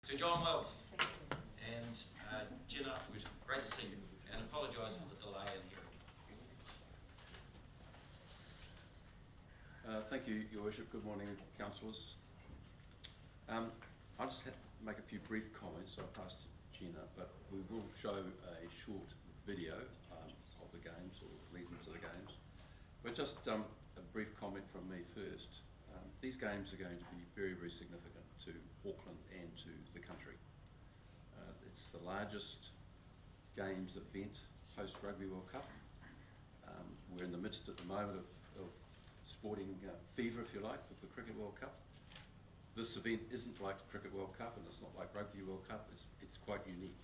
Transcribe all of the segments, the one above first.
To John Wells and Jenna Wood, great to see you, and apologise for the delay in hearing. Thank you, Your Worship. Good morning, councillors. I'll just make a few brief comments. I'll pass to Jenna, but we will show a short video of the games, or leading to the games. But just a brief comment from me first. These games are going to be very, very significant to Auckland and to the country. It's the largest games event post Rugby World Cup. We're in the midst at the moment of sporting fever, if you like, with the Cricket World Cup. This event isn't like Cricket World Cup and it's not like Rugby World Cup. It's quite unique,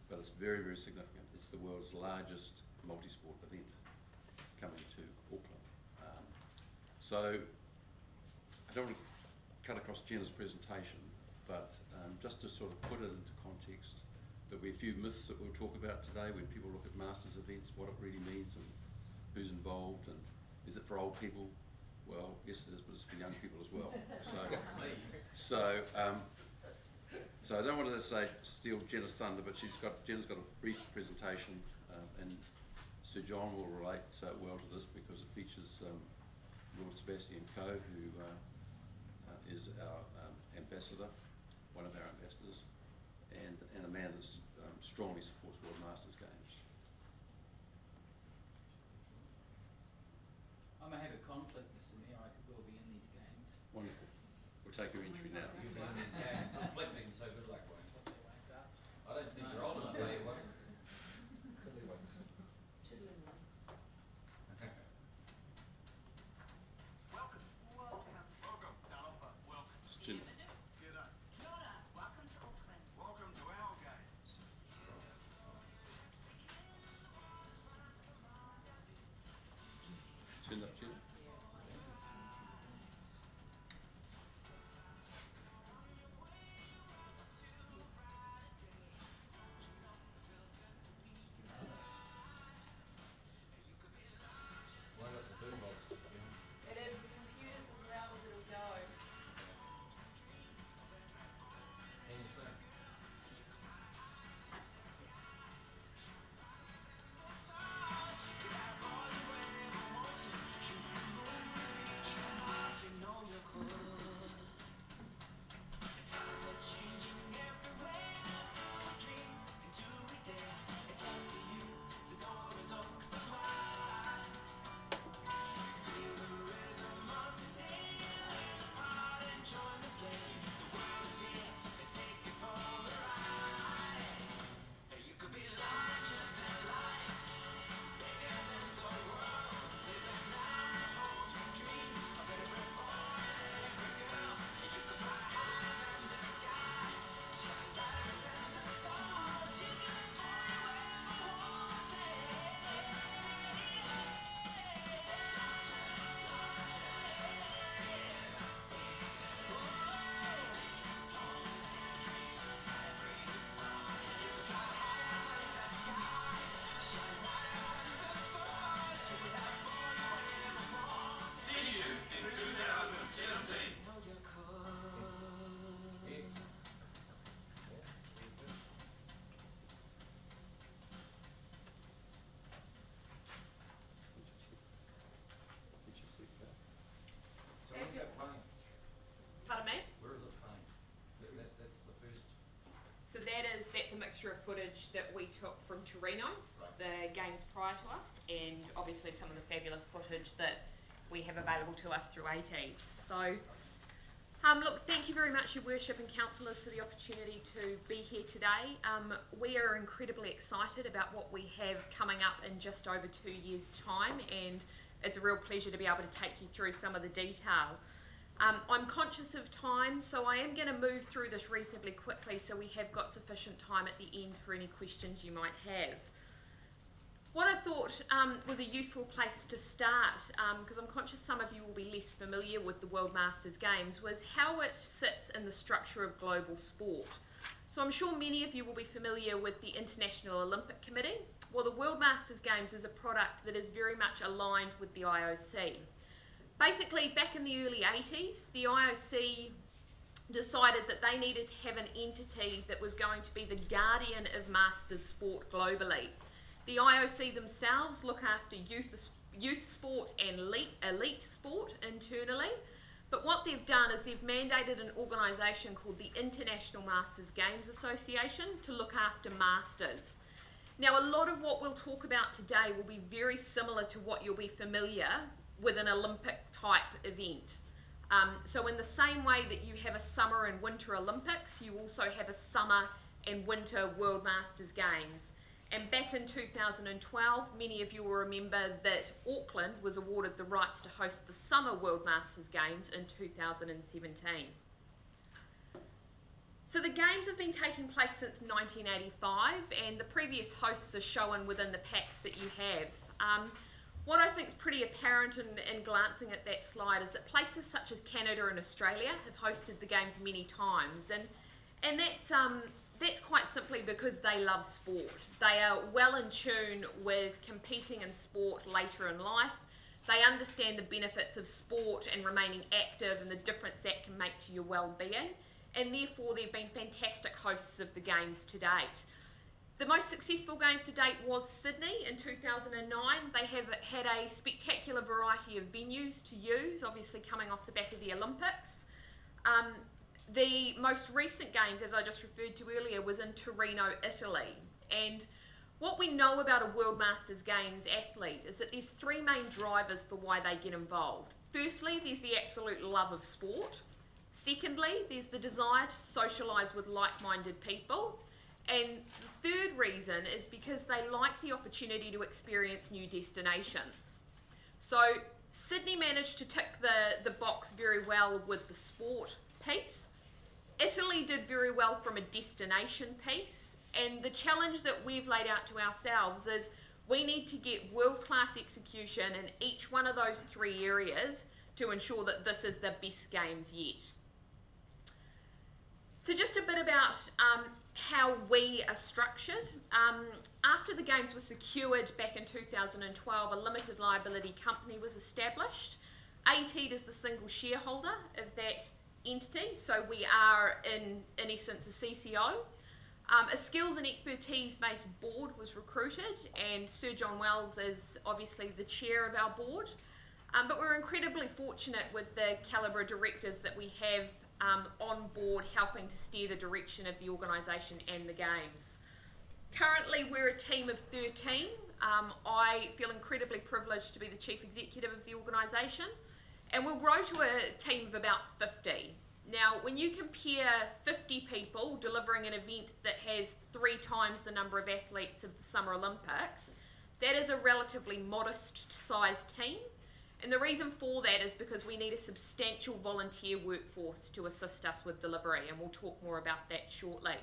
but it's very, very significant. It's the world's largest multi-sport event coming to Auckland. So I don't want to cut across Jenna's presentation, but just to sort of put it into context, there'll be a few myths that we'll talk about today when people look at Masters events, what it really means and who's involved, and is it for old people? Well, yes it is, but it's for young people as well. So I don't want to say steal Jenna's thunder, but Jenna's got a brief presentation, and Sir John will relate well to this because it features Lord Sebastian Coe, who is our ambassador, one of our ambassadors, and a man that strongly supports World Masters Games. I may have a conflict, Mr. Mayor. I could well be in these games. Wonderful. We'll take your entry now. You've been in these games conflicting, so good luck, Wayne. What's that, Wayne? Darts? I don't think you're old enough, are you, Wayne? Jenna. Welcome to Auckland. Welcome to our games. Jenna. Why not the boombox? It is, the computer's as loud as it'll go. Anything? Where's that playing? Pardon me? Where is it playing? That's the first. So that's a mixture of footage that we took from Torino, the games prior to us, and obviously some of the fabulous footage that we have available to us through AT. So, look, thank you very much, Your Worship and councillors, for the opportunity to be here today. We are incredibly excited about what we have coming up in just over 2 years' time, and it's a real pleasure to be able to take you through some of the detail. I'm conscious of time, so I am going to move through this reasonably quickly so we have got sufficient time at the end for any questions you might have. What I thought was a useful place to start, because I'm conscious some of you will be less familiar with the World Masters Games, was how it sits in the structure of global sport. So I'm sure many of you will be familiar with the International Olympic Committee. Well, the World Masters Games is a product that is very much aligned with the IOC. Basically, back in the early 80s, the IOC decided that they needed to have an entity that was going to be the guardian of masters sport globally. The IOC themselves look after youth sport and elite sport internally, but what they've done is they've mandated an organisation called the International Masters Games Association to look after masters. Now, a lot of what we'll talk about today will be very similar to what you'll be familiar with an Olympic type event. So in the same way that you have a summer and winter Olympics, you also have a summer and winter World Masters Games. And back in 2012, many of you will remember that Auckland was awarded the rights to host the Summer World Masters Games in 2017. So the Games have been taking place since 1985, and the previous hosts are shown within the packs that you have. What I think is pretty apparent in glancing at that slide is that places such as Canada and Australia have hosted the Games many times, and that's quite simply because they love sport. They are well in tune with competing in sport later in life. They understand the benefits of sport and remaining active and the difference that can make to your well-being, and therefore they've been fantastic hosts of the Games to date. The most successful Games to date was Sydney in 2009. They have had a spectacular variety of venues to use, obviously coming off the back of the Olympics. The most recent Games, as I just referred to earlier, was in Torino, Italy. And what we know about a World Masters Games athlete is that there's three main drivers for why they get involved. Firstly, there's the absolute love of sport. Secondly, there's the desire to socialise with like-minded people. And the third reason is because they like the opportunity to experience new destinations. So Sydney managed to tick the box very well with the sport piece. Italy did very well from a destination piece. And the challenge that we've laid out to ourselves is we need to get world-class execution in each one of those three areas to ensure that this is the best Games yet. So just a bit about how we are structured. After the Games were secured back in 2012, a limited liability company was established. AT is the single shareholder of that entity, so we are in essence a CCO. A skills and expertise based board was recruited, and Sir John Wells is obviously the chair of our board. But we're incredibly fortunate with the calibre of directors that we have on board helping to steer the direction of the organisation and the Games. Currently we're a team of 13. I feel incredibly privileged to be the chief executive of the organisation, and we'll grow to a team of about 50. Now, when you compare 50 people delivering an event that has 3 times the number of athletes of the Summer Olympics, that is a relatively modest sized team. And the reason for that is because we need a substantial volunteer workforce to assist us with delivery, and we'll talk more about that shortly.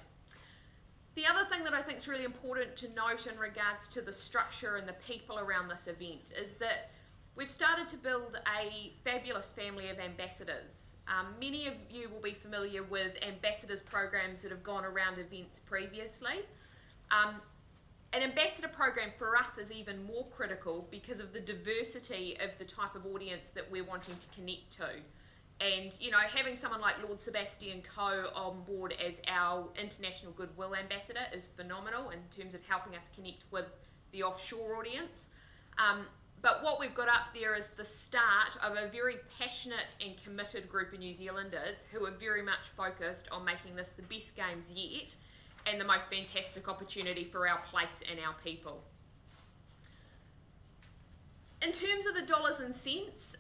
The other thing that I think is really important to note in regards to the structure and the people around this event is that we've started to build a fabulous family of ambassadors. Many of you will be familiar with ambassadors programs that have gone around events previously. An ambassador program for us is even more critical because of the diversity of the type of audience that we're wanting to connect to. And, you know, having someone like Lord Sebastian Coe on board as our International Goodwill Ambassador is phenomenal in terms of helping us connect with the offshore audience. But what we've got up there is the start of a very passionate and committed group of New Zealanders who are very much focused on making this the best Games yet and the most fantastic opportunity for our place and our people. In terms of the dollars and cents,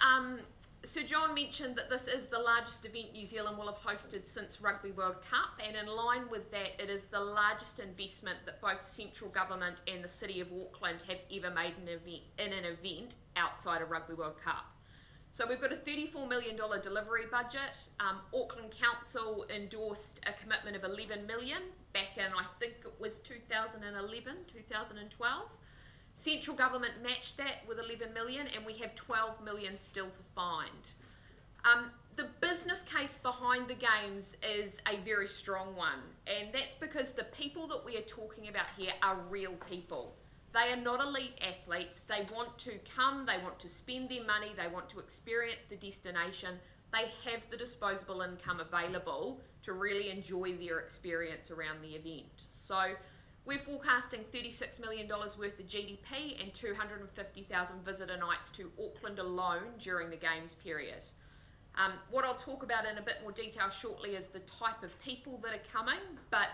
Sir John mentioned that this is the largest event New Zealand will have hosted since Rugby World Cup, and in line with that, it is the largest investment that both central government and the City of Auckland have ever made in an event outside of Rugby World Cup. So we've got a $34 million delivery budget. Auckland Council endorsed a commitment of $11 million back in, I think it was 2011, 2012. Central government matched that with $11 million, and we have $12 million still to find. The business case behind the Games is a very strong one, and that's because the people that we are talking about here are real people. They are not elite athletes. They want to come, they want to spend their money, they want to experience the destination. they have the disposable income available to really enjoy their experience around the event. So we're forecasting $36 million worth of GDP and 250,000 visitor nights to Auckland alone during the Games period. What I'll talk about in a bit more detail shortly is the type of people that are coming, but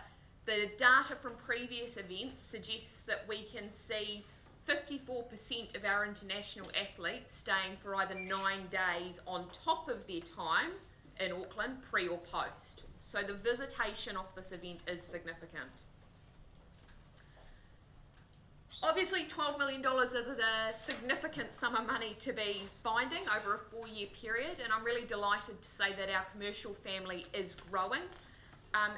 the data from previous events suggests that we can see 54% of our international athletes staying for either 9 days on top of their time in Auckland, pre or post. So the visitation off this event is significant. Obviously, $12 million is a significant sum of money to be finding over a 4-year period, and I'm really delighted to say that our commercial family is growing.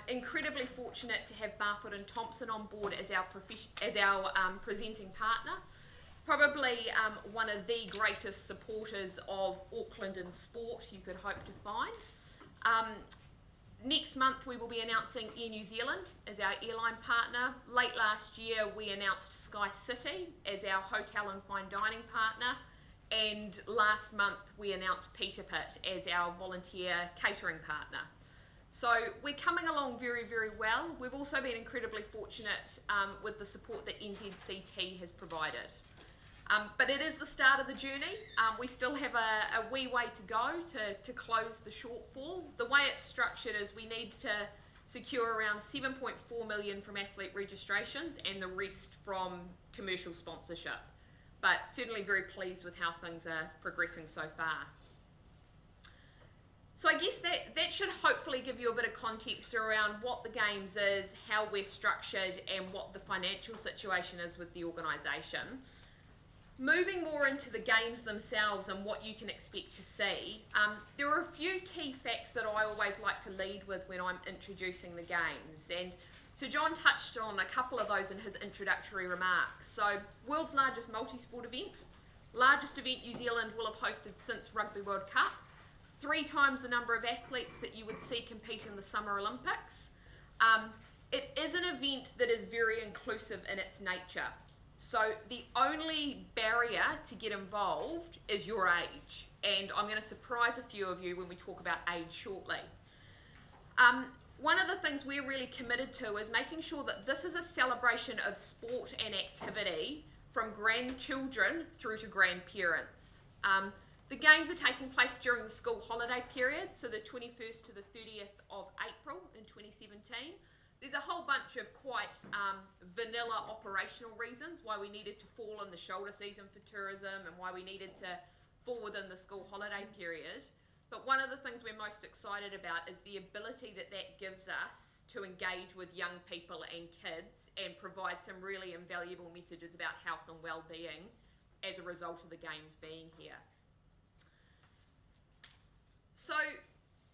Incredibly fortunate to have Barfoot and Thompson on board as our presenting partner. Probably one of the greatest supporters of Auckland in sport you could hope to find. Next month we will be announcing Air New Zealand as our airline partner. Late last year we announced Sky City as our hotel and fine dining partner. And last month we announced Peter Pitt as our volunteer catering partner. So we're coming along very, very well. We've also been incredibly fortunate with the support that NZCT has provided. But it is the start of the journey. We still have a wee way to go to close the shortfall. The way it's structured is we need to secure around 7.4 million from athlete registrations and the rest from commercial sponsorship. But certainly very pleased with how things are progressing so far. So I guess that should hopefully give you a bit of context around what the Games is, how we're structured, and what the financial situation is with the organisation. Moving more into the Games themselves and what you can expect to see, there are a few key facts that I always like to lead with when I'm introducing the Games. And so John touched on a couple of those in his introductory remarks. So, world's largest multi-sport event, largest event New Zealand will have hosted since Rugby World Cup, 3 times the number of athletes that you would see compete in the Summer Olympics. It is an event that is very inclusive in its nature. So the only barrier to get involved is your age. And I'm going to surprise a few of you when we talk about age shortly. One of the things we're really committed to is making sure that this is a celebration of sport and activity from grandchildren through to grandparents. The Games are taking place during the school holiday period, so the 21st to the 30th of April in 2017. There's a whole bunch of quite vanilla operational reasons why we needed to fall in the shoulder season for tourism and why we needed to fall within the school holiday period. But one of the things we're most excited about is the ability that that gives us to engage with young people and kids and provide some really invaluable messages about health and well-being as a result of the Games being here. So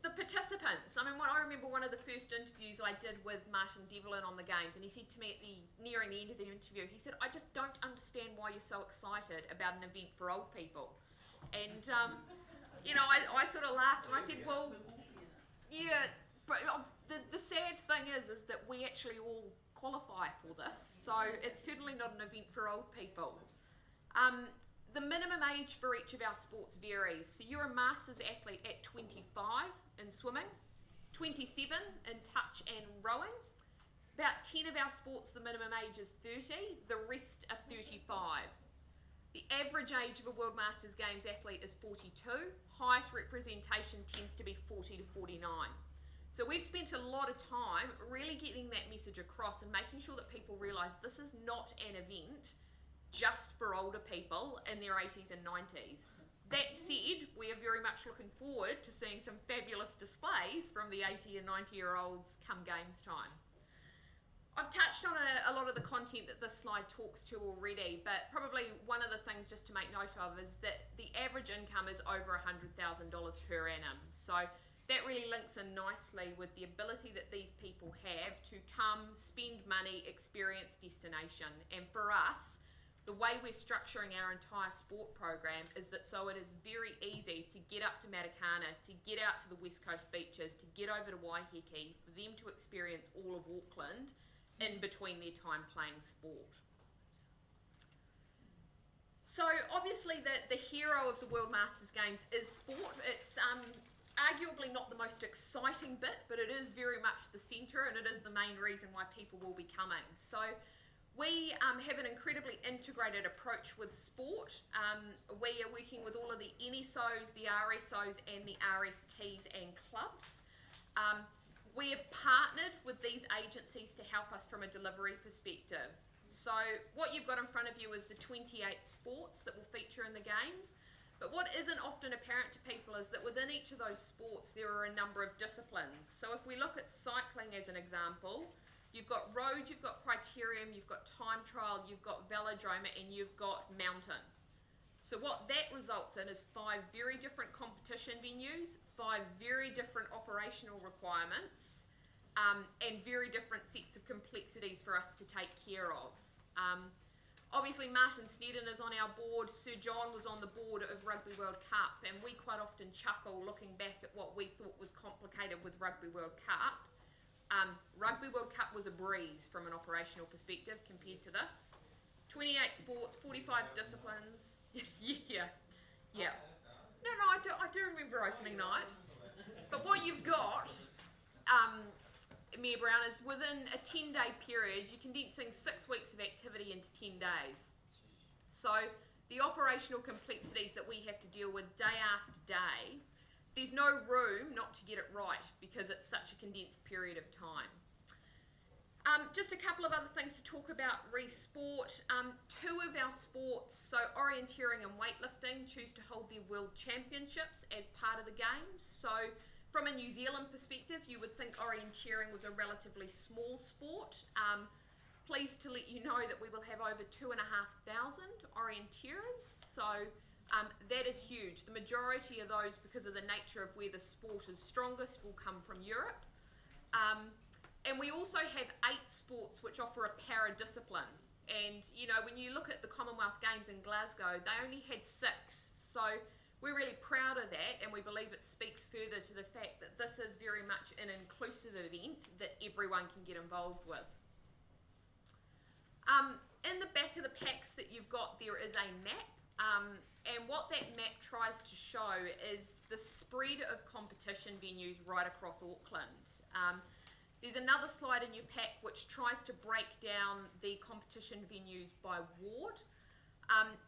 the participants, I remember one of the first interviews I did with Martin Devlin on the Games, and he said to me nearing the end of the interview, he said, I just don't understand why you're so excited about an event for old people. And, I sort of laughed and I said, well, yeah, but the sad thing is that we actually all qualify for this, so it's certainly not an event for old people. The minimum age for each of our sports varies. So you're a masters athlete at 25 in swimming, 27 in touch and rowing. About 10 of our sports, the minimum age is 30, the rest are 35. The average age of a World Masters Games athlete is 42. Highest representation tends to be 40 to 49. So we've spent a lot of time really getting that message across and making sure that people realise this is not an event just for older people in their 80s and 90s. That said, we are very much looking forward to seeing some fabulous displays from the 80 and 90-year-olds come Games time. I've touched on a lot of the content that this slide talks to already, but probably one of the things just to make note of is that the average income is over $100,000 per annum. So that really links in nicely with the ability that these people have to come, spend money, experience destination. And for us, the way we're structuring our entire sport program is that so it is very easy to get up to Matakana, to get out to the West Coast beaches, to get over to Waiheke, for them to experience all of Auckland in between their time playing sport. So obviously the hero of the World Masters Games is sport. It's arguably not the most exciting bit, but it is very much the centre, and it is the main reason why people will be coming. So we have an incredibly integrated approach with sport. We are working with all of the NSOs, the RSOs and the RSTs and clubs. We have partnered with these agencies to help us from a delivery perspective. So what you've got in front of you is the 28 sports that will feature in the games. But what isn't often apparent to people is that within each of those sports there are a number of disciplines. So if we look at cycling as an example, you've got road, you've got criterium, you've got time trial, you've got velodrome, and you've got mountain. So what that results in is 5 very different competition venues, 5 very different operational requirements, and very different sets of complexities for us to take care of. Obviously Martin Sneddon is on our board, Sir John was on the board of Rugby World Cup, and we quite often chuckle looking back at what we thought was complicated with Rugby World Cup. Rugby World Cup was a breeze from an operational perspective compared to this. 28 sports, 45 disciplines. Yeah. No, I do remember opening night. But what you've got, Mayor Brown, is within a 10-day period, you're condensing 6 weeks of activity into 10 days. So the operational complexities that we have to deal with day after day, there's no room not to get it right because it's such a condensed period of time. Just a couple of other things to talk about re-sport. 2 of our sports, so orienteering and weightlifting, choose to hold their world championships as part of the games. So from a New Zealand perspective, you would think orienteering was a relatively small sport. Pleased to let you know that we will have over 2,500 orienteers. So that is huge. The majority of those, because of the nature of where the sport is strongest, will come from Europe. And we also have 8 sports which offer a para-discipline. And, you know, when you look at the Commonwealth Games in Glasgow, they only had 6. So we're really proud of that, and we believe it speaks further to the fact that this is very much an inclusive event that everyone can get involved with. In the back of the packs that you've got, there is a map. And what that map tries to show is the spread of competition venues right across Auckland. There's another slide in your pack which tries to break down the competition venues by ward.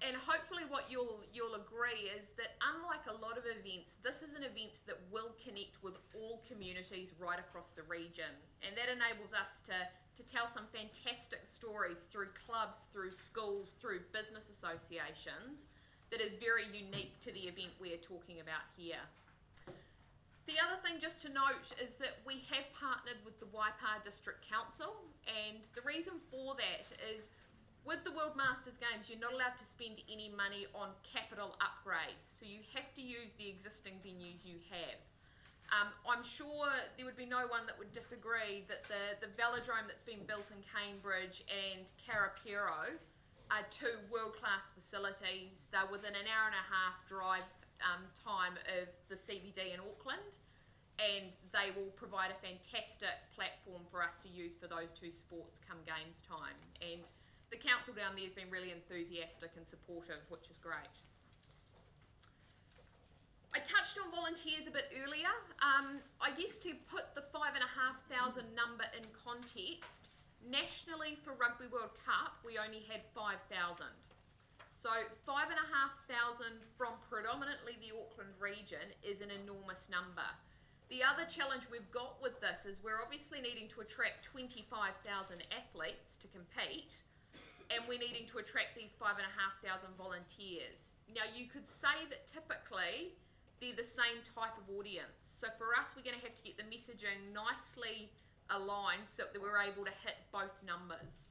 And hopefully what you'll agree is that unlike a lot of events, this is an event that will connect with all communities right across the region. And that enables us to tell some fantastic stories through clubs, through schools, through business associations that is very unique to the event we're talking about here. The other thing just to note is that we have partnered with the Waipa District Council, and the reason for that is with the World Masters Games, you're not allowed to spend any money on capital upgrades, so you have to use the existing venues you have. I'm sure there would be no one that would disagree that the velodrome that's been built in Cambridge and Karapiro are 2 world-class facilities. They're within an hour-and-a-half drive time of the CBD in Auckland, and they will provide a fantastic platform for us to use for those 2 sports come games time. And the council down there has been really enthusiastic and supportive, which is great. I touched on volunteers a bit earlier. I guess to put the 5,500 number in context, nationally for Rugby World Cup, we only had 5,000. So 5,500 from predominantly the Auckland region is an enormous number. The other challenge we've got with this is we're obviously needing to attract 25,000 athletes to compete, and we're needing to attract these 5,500 volunteers. Now you could say that typically they're the same type of audience. So for us, we're going to have to get the messaging nicely aligned so that we're able to hit both numbers.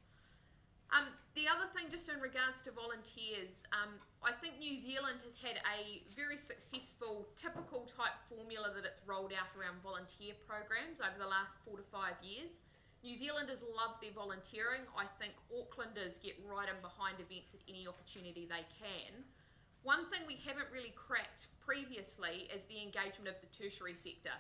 The other thing just in regards to volunteers, I think New Zealand has had a very successful typical type formula that it's rolled out around volunteer programs over the last 4 to 5 years. New Zealanders love their volunteering. I think Aucklanders get right in behind events at any opportunity they can. One thing we haven't really cracked previously is the engagement of the tertiary sector.